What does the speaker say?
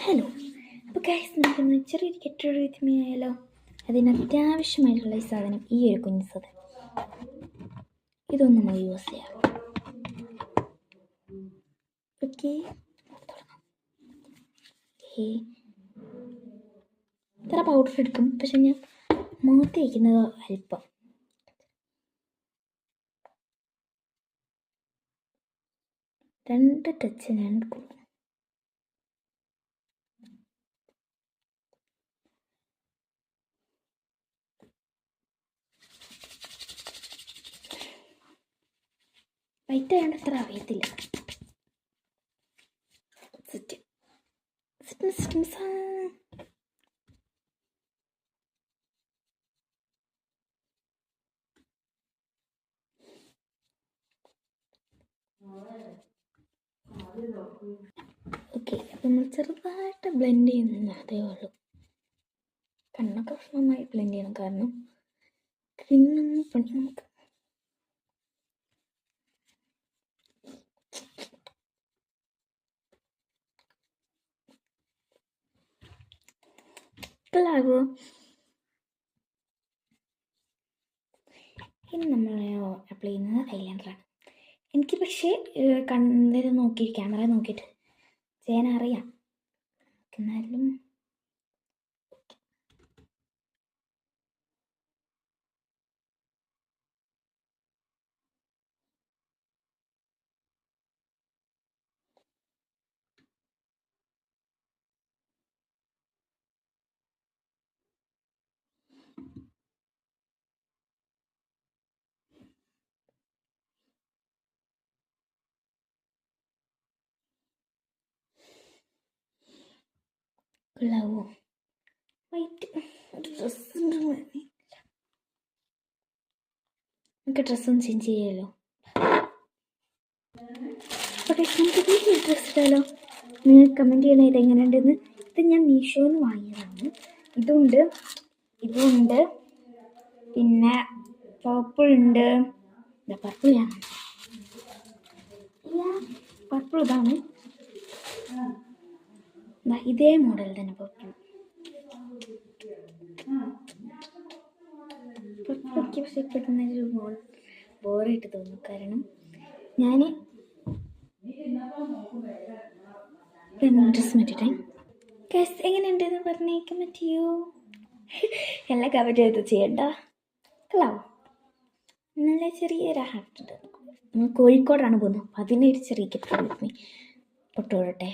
Hello. അപ്പോൾ guys, നമുക്കിന്ന് ചെറിയൊരു ഗെറ്റ് റെഡി വിത്ത് മീ ആയാലോ? അതിന് അത്യാവശ്യമായിട്ടുള്ള ഈ സാധനം, ഈ ഒരു കുഞ്ഞു സാധനം, ഇതൊന്നും നമ്മൾ യൂസ് ചെയ്യാം. ഓക്കെ, ഇത്ര പൗഡർ എടുക്കും, പക്ഷെ ഞാൻ മുഖത്ത് വയ്ക്കുന്നത് അല്പം. രണ്ട് ടച്ച് ഞാൻ എടുക്കും. വൈറ്റ് ആയതുകൊണ്ട് അത്ര അറിയത്തില്ല. ഓക്കെ, അപ്പം നമ്മൾ ചെറുതായിട്ട് ബ്ലെൻഡ് ചെയ്യുന്നില്ല, അതേ ഉള്ളൂ. കണ്ണൊക്കെ നന്നായി ബ്ലെൻഡ് ചെയ്യണം, കാരണം ക്രീമൊന്നും പണി നമുക്ക്. ാകുമോ? ഇനി നമ്മൾ അപ്ലൈ ചെയ്യുന്നത് ഐലൈനറാണ്. എനിക്ക് പക്ഷേ കണ്ണിൽ നോക്കി ക്യാമറ നോക്കിയിട്ട് ചെയ്യാനറിയാം. എന്നാലും കൊള്ളാവോ? വൈറ്റ് ഡ്രസ്സുണ്ട്, നമുക്ക് ഡ്രസ്സൊന്ന് ചേഞ്ച് ചെയ്യാമല്ലോ. ഓക്കെ, നമുക്ക് ഈ ഡ്രസ്സ് ഇടാലോ. നിങ്ങൾ കമൻറ്റ് ചെയ്യണേ ഇതെങ്ങനെയുണ്ടെന്ന്. ഇത് ഞാൻ മീഷോന്ന് വാങ്ങിയതാണ്. ഇതുണ്ട്, പിന്നെ പർപ്പിൾ ഉണ്ട്. പർപ്പിൾ ഇതാണ്. ഇതേ മോഡൽ തന്നെ പർപ്പിളൊക്കെ പക്ഷെ പെട്ടെന്നൊരു ബോറായിട്ട് തോന്നും, കാരണം ഞാൻ ഡ്രസ്സ് മാറ്റിട്ടെ. ഗൈസ്, എങ്ങനെയുണ്ടെന്ന് പറഞ്ഞേക്കാൻ പറ്റിയോ? എല്ലാം കമൻറ്റ് ചെയ്ത് ചെയ്യണ്ട. കൊള്ളാവോ? നല്ല ചെറിയൊരു ഹാർട്ടുണ്ട്. നമ്മൾ കോഴിക്കോടാണ് പോകുന്നത്, അപ്പം അതിനൊരു ചെറിയ ഗിഫ്റ്റ് പൊട്ടോടട്ടെ.